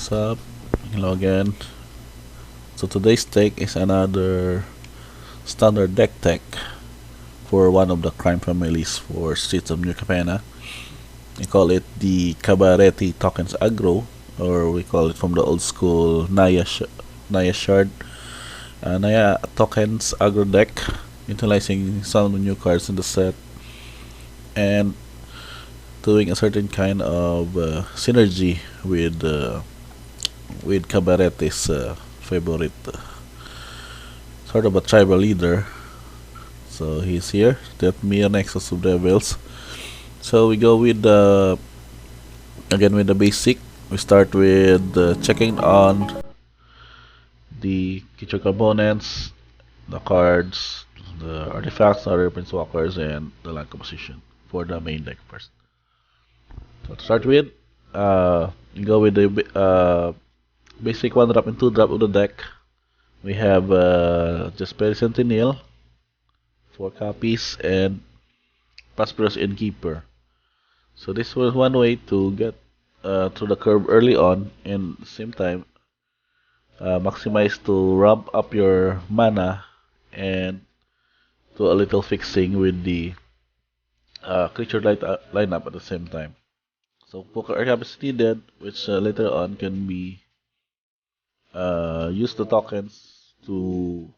What's up? Hello again. So today's take is another standard deck tech for one of the crime families for Streets of New Capenna. We call it the Cabaretti tokens aggro, or we call it from the old school Naya shard. Naya tokens aggro deck, utilizing some of the new cards in the set and doing a certain kind of synergy with Cabaretti's favorite sort of a tribal leader. So he's here, that mere nexus of devils. So we go with the again with the basic. We start with checking on the creature components, the cards, the artifacts, other planeswalkers, and the land composition for the main deck first. So to start with, you go with the basic 1 drop and 2 drop of the deck. We have Jasperi Sentinel, 4 copies, and Prosperous Innkeeper. So this was one way to get through the curve early on, and at the same time maximize to ramp up your mana and do a little fixing with the creature lineup at the same time. So Poker Archive is needed, which later on can be use the tokens to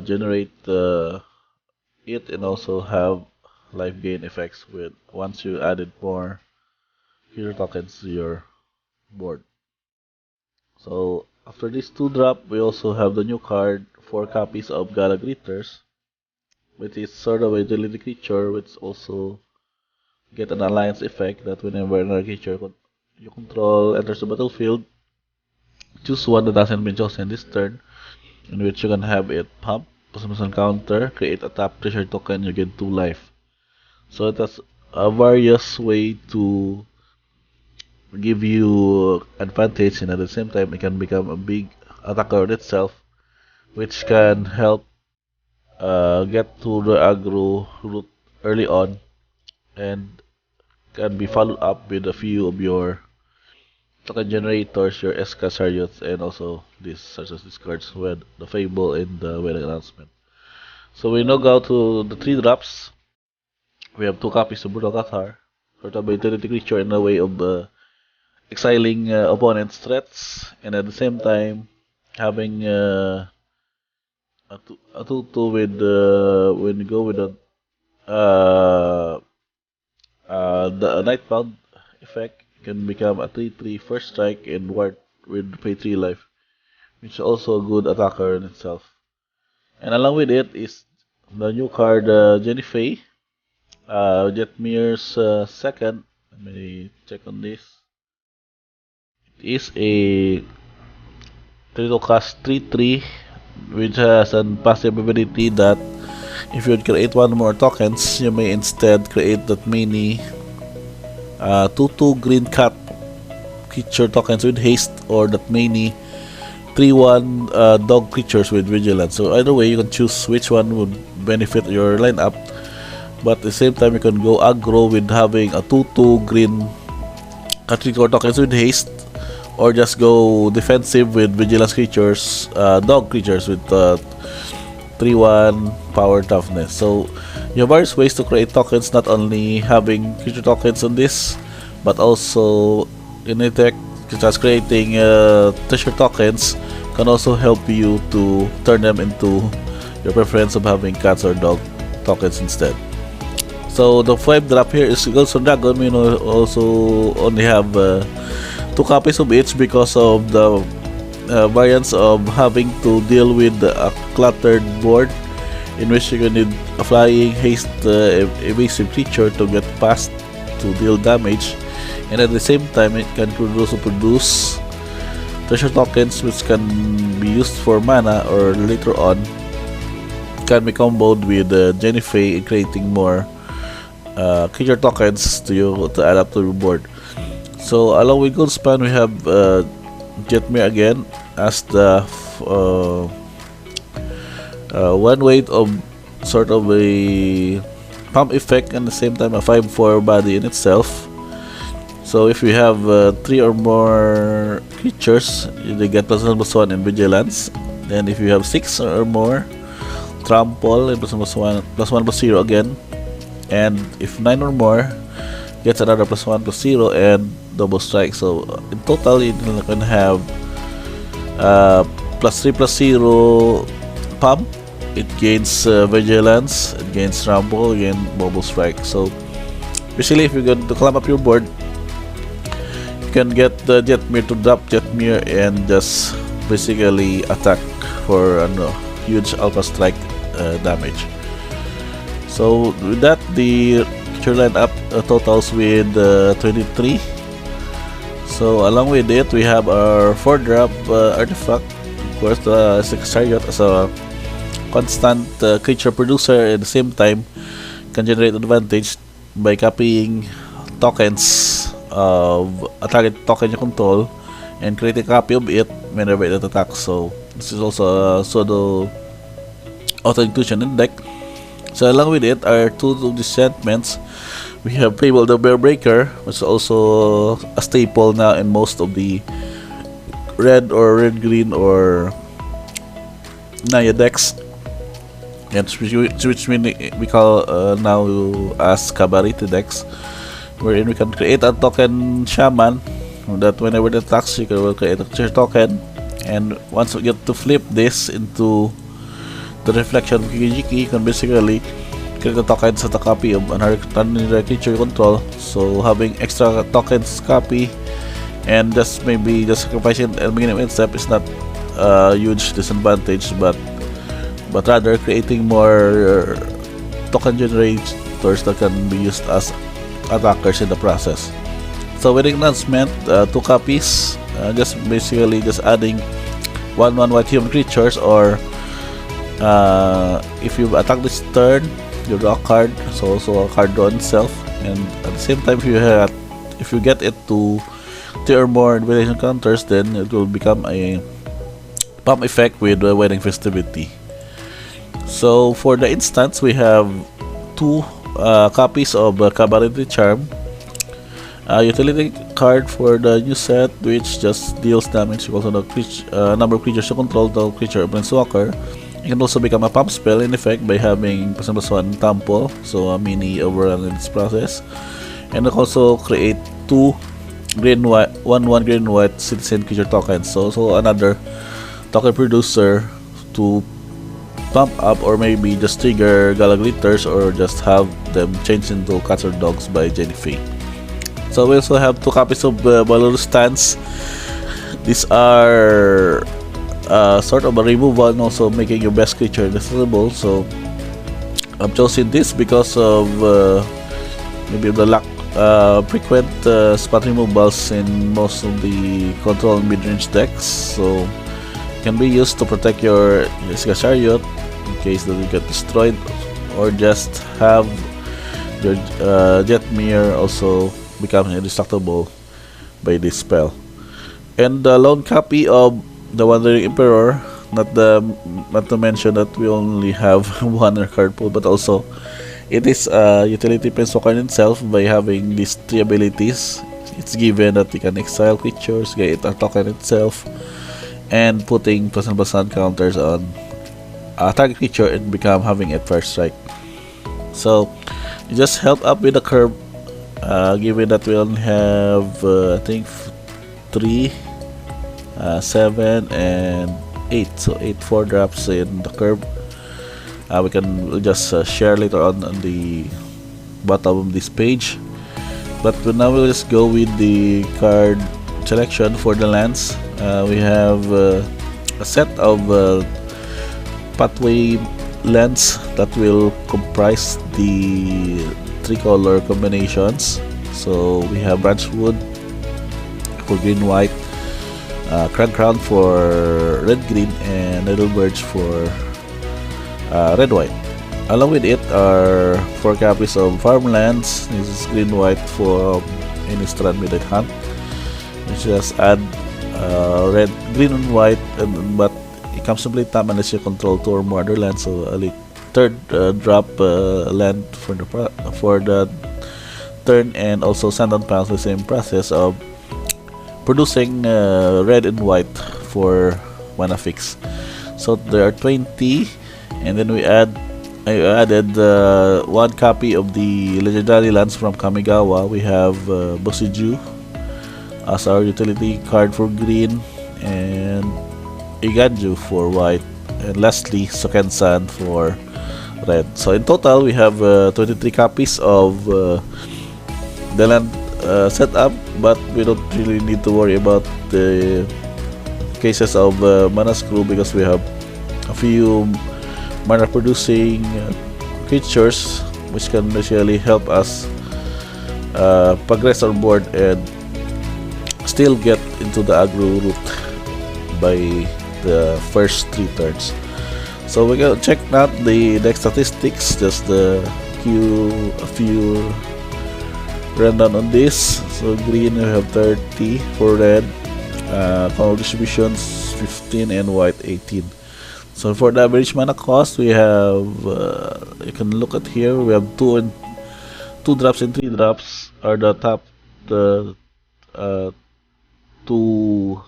generate it and also have life gain effects with once you added more hero tokens to your board. So after this 2 drop, we also have the new card, 4 copies of Gala Greeters, which is sort of a utility creature, which also get an alliance effect that whenever another creature you control enters the battlefield, choose one that hasn't been chosen this turn, in which you can have it pump, possible counter, create a tap treasure token, you get 2 life. So it has a various way to give you advantage, and at the same time it can become a big attacker in itself, which can help get to the aggro route early on and can be followed up with a few of your token generators, your SK chariots, and also this such as these cards with the Fable and the wedding announcement. So we now go to the 3 drops. We have 2 copies of Brutal Cathar, sort of a utility creature in a way of exiling opponent's threats, and at the same time having a 2/2 with when you go with the Nightbound effect, can become a 3/3 first strike and ward with pay 3 life, which is also a good attacker in itself. And along with it is the new card Jenny Faye, Jetmir's second. Let me check on this. It is a critical cost 3/3, which has a passive ability that if you create 1 more tokens, you may instead create that many 2/2 green cat creature tokens with haste, or that many 3/1 dog creatures with vigilance. So either way, you can choose which one would benefit your lineup. But at the same time, you can go aggro with having a 2/2 green creature tokens with haste, or just go defensive with vigilance creatures, dog creatures with 3/1 power toughness. So you have various ways to create tokens, not only having creature tokens on this, but also in a tech such as creating treasure tokens can also help you to turn them into your preference of having cats or dog tokens instead. So the 5 drop here is also Dragon. We also only have 2 copies of each because of the variance of having to deal with a cluttered board, in which you need a flying haste evasive creature to get past to deal damage, and at the same time it can also produce treasure tokens which can be used for mana, or later on can be comboed with Jenny Faye in creating more creature tokens to add up to your board. So along with Goldspan, we have Jetmir again as the one way of sort of a pump effect, and at the same time a 5/4 body in itself. So if you have 3 or more creatures, they get +1/+1 in vigilance. Then if you have 6 or more, trample and +1/+1, +1/+0 again. And if 9 or more, gets another +1/+0 and double strike. So in total, you can have +3/+0 pump. It gains vigilance, it gains trample, again double strike. So basically, if you're going to climb up your board, you can get the Jetmir to drop Jetmir and just basically attack for huge alpha strike damage. So with that, the picture lineup totals with 23. So along with it, we have our 4-drop artifact. Of course, the Chariot as a constant creature producer. At the same time, can generate advantage by copying tokens of a target token you control and create a copy of it whenever it attacks. So this is also a pseudo auto-inclusion in deck. So along with it are 2 disenchantments. We have Fable the Bear Breaker, which is also a staple now in most of the red or red-green or Naya decks, and which we call now as Cabaretti decks, wherein we can create a token shaman that whenever it attacks, you will create a creature token, and once we get to flip this into the reflection of Kiki, you can basically create a token as a copy of another creature you control. So having extra tokens copy and just maybe just sacrificing at the beginning of each step is not a huge disadvantage, but rather creating more token generators that can be used as attackers in the process. So with enhancement, 2 copies, just basically just adding 1/1 white human creatures, or if you attack this turn, you draw a card, so also a card drawn itself, and at the same time, if you get it to 3 or more invitation counters, then it will become a pump effect with wedding festivity. So for the instance, we have 2 copies of Cabaretti Charm, a utility card for the new set, which just deals damage equal to the number of creatures you control, the creature of Planeswalker. It can also become a pump spell in effect by having +1/+1 trample, so a mini overrun in this process. And it also create 2 green-white, 1/1 green-white citizen creature tokens. So another token producer to pump up, or maybe just trigger Galaglitters, or just have them change into cats or dogs by Jenny Faye. So we also have 2 copies of Balloon Stance. These are sort of a removal and also making your best creature invisible. So I've chosen this because of maybe the lack frequent spot removals in most of the control mid-range decks. So it can be used to protect your Chariot in case that you get destroyed, or just have your Jetmir also become indestructible by this spell. And the lone copy of the Wandering Emperor, not to mention that we only have 1 card pool, but also it is a utility Planeswalker in itself by having these 3 abilities. It's given that you can exile creatures, get a token itself, and putting +1/+1 counters on a target creature and become having a first strike. So you just help up with the curve, given that we only have I think 3, 7 and 8, so 8 4-drops in the curve. We can just share later on the bottom of this page, but for now we'll just go with the card selection for the lands. We have a set of pathway lands that will comprise the 3 color combinations. So we have Branchwood for green-white, Crag Crown for red-green, and Little Birch for red-white. Along with it are 4 copies of Farmlands. This is green-white for Innistrad Midnight Hunt, which just add red, green, and white, but it comes to play tap unless you control 2 or more other lands. So a 3rd drop land for the turn and also sand on piles, the same process of producing red and white for mana fix. So there are 20, and then I added one copy of the legendary lands from Kamigawa. We have Bosiju as our utility card for green, and Iganju for white, and lastly Sokensan for red. So in total we have 23 copies of the land setup, but we don't really need to worry about the cases of mana screw because we have a few mana producing creatures which can basically help us progress our board and still get into the aggro route by the first 3 turns. So we can check out the deck statistics, just a few rundown on this. So green we have 30, for red color distributions 15, and white 18. So for the average mana cost, we have you can look at here. We have 2 drops and 3 drops are the top the 2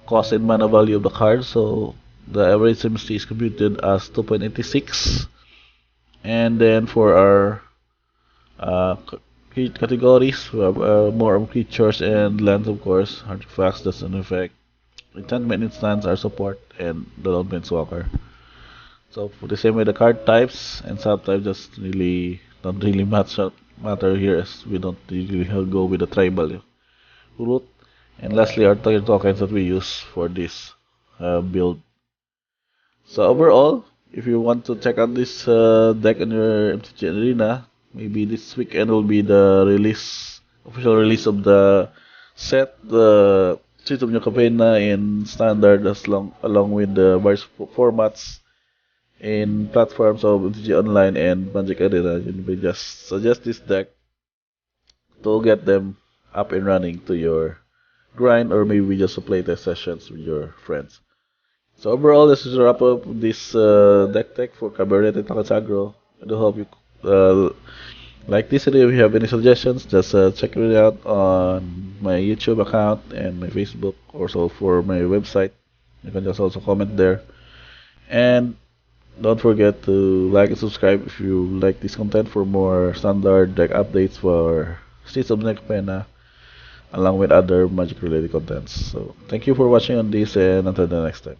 cost and mana value of the card. So the average MST is computed as 2.86, and then for our categories, we have more of creatures and lands, of course. Artifacts, that's an effect. Enchantment instants are support, and the Lone Planeswalker. So for the same way, the card types and subtypes just really don't really matter here, as we don't really go with the tribal route. And lastly, our target tokens that we use for this build. So overall, if you want to check out this deck in your MTG Arena, maybe this weekend will be the official release of the set, the Streets of New Capenna in standard, along with the various formats in platforms of MTG Online and Magic Arena. You may just suggest this deck to get them up and running to your grind, or maybe just to play test sessions with your friends. So overall, this is a wrap up this deck tech for Cabaretti and Aggro. I do hope you like this video. If you have any suggestions, just check it out on my YouTube account and my Facebook, also for my website. You can just also comment there. And don't forget to like and subscribe if you like this content for more standard deck updates for Streets of Capenna, along with other Magic related contents. So thank you for watching on this, and until the next time.